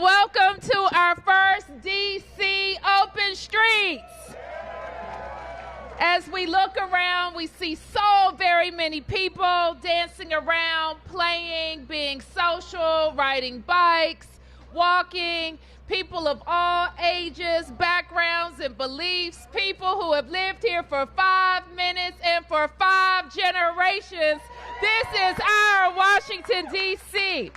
And welcome to our first DC Open Streets. As we look around, we see so very many people dancing around, playing, being social, riding bikes, walking, people of all ages, backgrounds, and beliefs, people who have lived here for 5 minutes and for 5 generations. This is our Washington, D.C.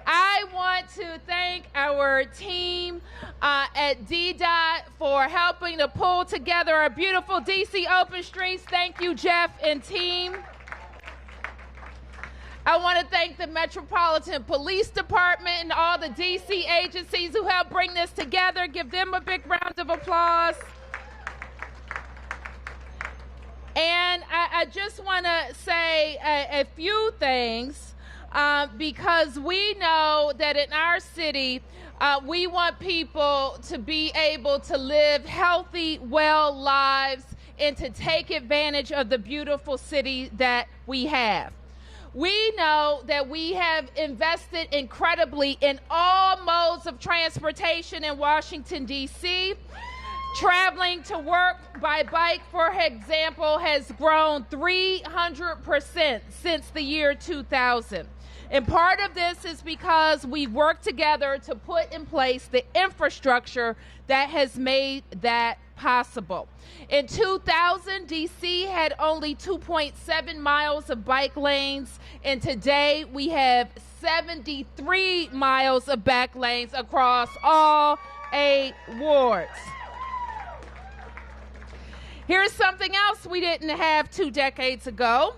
I want to thank our team at DDOT for helping to pull together our beautiful DC Open Streets. Thank you, Jeff and team. I want to thank the Metropolitan Police Department and all the DC agencies who helped bring this together. Give them a big round of applause. And I just want to say a few things. Because we know that in our city, we want people to be able to live healthy, well lives and to take advantage of the beautiful city that we have. We know that we have invested incredibly in all modes of transportation in Washington, D.C. Traveling to work by bike, for example, has grown 300% since the year 2000. And part of this is because we work together to put in place the infrastructure that has made that possible. In 2000, DC had only 2.7 miles of bike lanes, and today we have 73 miles of bike lanes across all 8 wards. Here's something else we didn't have 2 decades ago.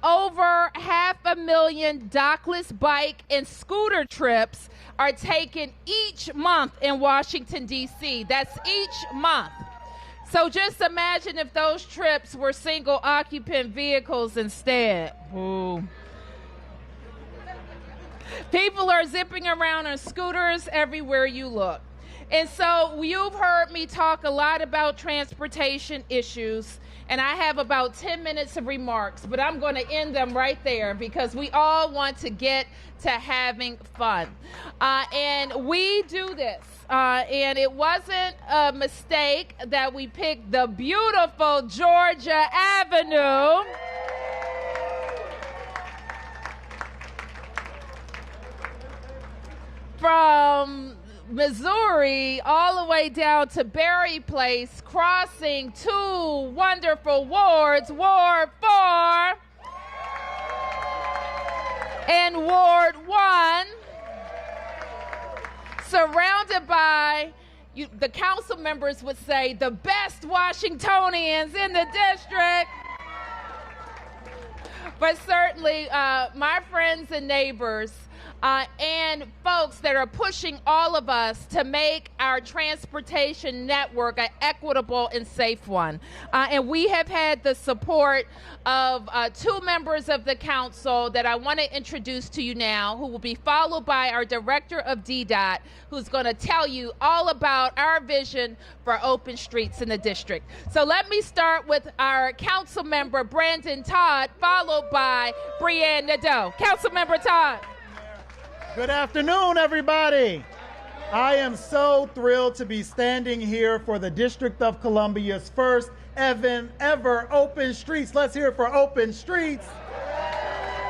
Over 500,000 dockless bike and scooter trips are taken each month in Washington, D.C. That's each month. So just imagine if those trips were single occupant vehicles instead. Ooh. People are zipping around on scooters everywhere you look. And so you've heard me talk a lot about transportation issues, and I have about 10 minutes of remarks, but I'm going to end them right there because we all want to get to having fun. And we do this. And it wasn't a mistake that we picked the beautiful Georgia Avenue. From Missouri all the way down to Berry Place, crossing 2 wonderful wards, Ward 4 and Ward 1, surrounded by, the council members would say, the best Washingtonians in the district. But certainly my friends and neighbors and folks that are pushing all of us to make our transportation network an equitable and safe one. And we have had the support of 2 members of the council that I want to introduce to you now, who will be followed by our director of DDOT, who's going to tell you all about our vision for open streets in the district. So let me start with our council member, Brandon Todd, followed by Brianne Nadeau. Council member Todd. Good afternoon, everybody. I am so thrilled to be standing here for the District of Columbia's first ever Open Streets. Let's hear it for Open Streets.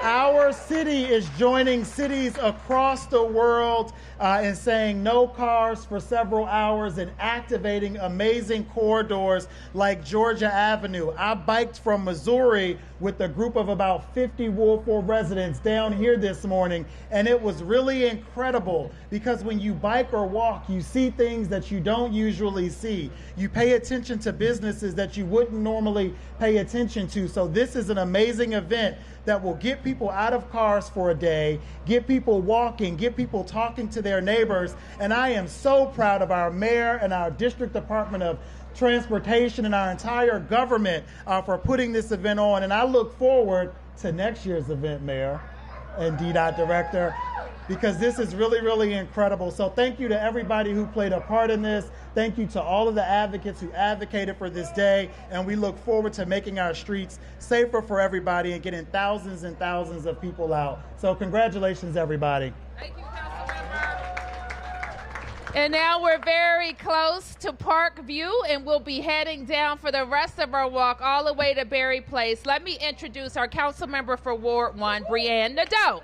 Our city is joining cities across the world in saying no cars for several hours and activating amazing corridors like Georgia Avenue. I biked from Missouri with a group of about 50 Ward 4 residents down here this morning, and it was really incredible because when you bike or walk, you see things that you don't usually see. You pay attention to businesses that you wouldn't normally pay attention to. So this is an amazing event that will get people out of cars for a day, get people walking, get people talking to their neighbors. And I am so proud of our mayor and our district department of transportation and our entire government for putting this event on. And I look forward to next year's event, Mayor and DDOT Director, because this is really, really incredible. So thank you to everybody who played a part in this. Thank you to all of the advocates who advocated for this day. And we look forward to making our streets safer for everybody and getting thousands and thousands of people out. So congratulations, everybody. Thank you, Councilmember. And now we're very close to Park View, and we'll be heading down for the rest of our walk all the way to Berry Place. Let me introduce our council member for Ward 1, Brianne Nadeau.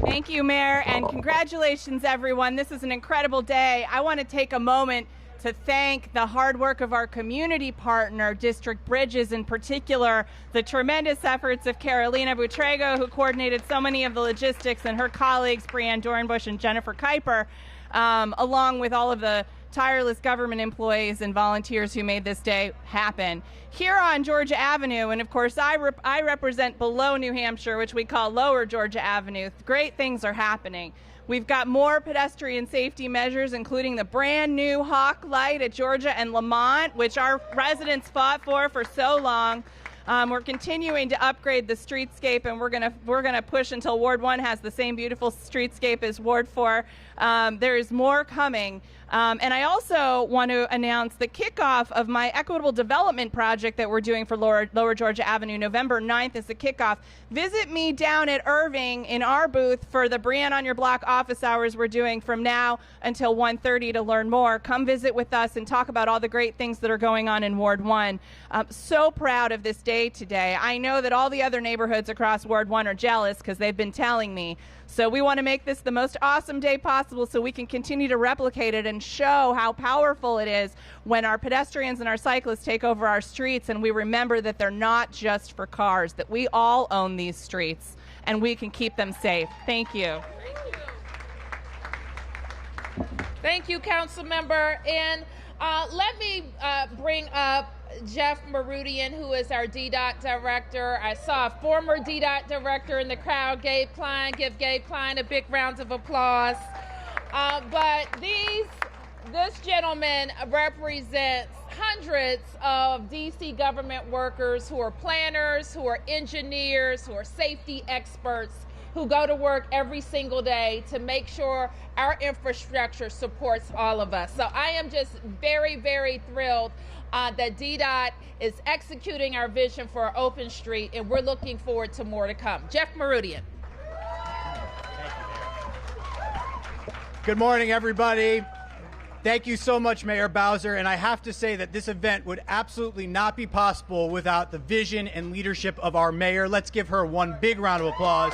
Thank you, Mayor, and congratulations, everyone. This is an incredible day. I want to take a moment to thank the hard work of our community partner, District Bridges in particular, the tremendous efforts of Carolina Butrego, who coordinated so many of the logistics, and her colleagues, Brianne Dornbush and Jennifer Kuiper, along with all of the tireless government employees and volunteers who made this day happen. Here on Georgia Avenue, and of course I represent below New Hampshire, which we call Lower Georgia Avenue, great things are happening. We've got more pedestrian safety measures, including the brand new Hawk Light at Georgia and Lamont, which our residents fought for so long. We're continuing to upgrade the streetscape, and we're gonna push until Ward 1 has the same beautiful streetscape as Ward 4. There is more coming. And I also want to announce the kickoff of my equitable development project that we're doing for Lower Georgia Avenue. November 9th is the kickoff. Visit me down at Irving in our booth for the Brianne on Your Block office hours we're doing from now until 1:30 to learn more. Come visit with us and talk about all the great things that are going on in Ward 1. I'm so proud of this day today. I know that all the other neighborhoods across Ward 1 are jealous because they've been telling me. So we want to make this the most awesome day possible so we can continue to replicate it and show how powerful it is when our pedestrians and our cyclists take over our streets, and we remember that they're not just for cars, that we all own these streets and we can keep them safe. Thank you. Thank you, Council Member. And let me bring up Jeff Meridian, who is our DDOT director. I saw a former DDOT director in the crowd, Gabe Klein. Give Gabe Klein a big round of applause. But this gentleman represents hundreds of DC government workers who are planners, who are engineers, who are safety experts, who go to work every single day to make sure our infrastructure supports all of us. So I am just very, very thrilled that DDOT is executing our vision for our open street, and we're looking forward to more to come. Jeff Meridian. Good morning, everybody. Thank you so much, Mayor Bowser. And I have to say that this event would absolutely not be possible without the vision and leadership of our mayor. Let's give her one big round of applause.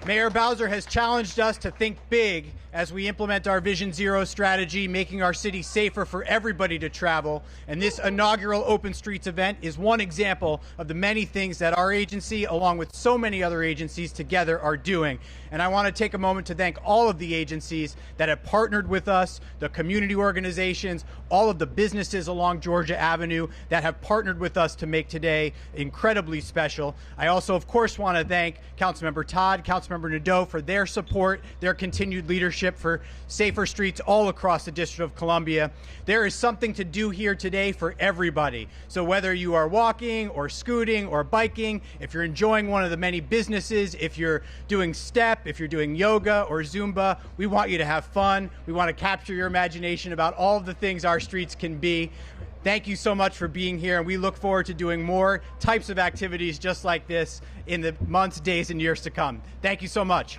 Mayor Bowser has challenged us to think big as we implement our Vision Zero strategy, making our city safer for everybody to travel. And this inaugural Open Streets event is one example of the many things that our agency, along with so many other agencies together, are doing. And I want to take a moment to thank all of the agencies that have partnered with us, the community organizations, all of the businesses along Georgia Avenue that have partnered with us to make today incredibly special. I also, of course, want to thank Councilmember Todd, Councilmember Nadeau for their support, their continued leadership for safer streets all across the District of Columbia. There is something to do here today for everybody. So whether you are walking or scooting or biking, if you're enjoying one of the many businesses, if you're doing step, if you're doing yoga or Zumba, we want you to have fun. We want to capture your imagination about all of the things our streets can be. Thank you so much for being here, and we look forward to doing more types of activities just like this in the months, days, and years to come. Thank you so much.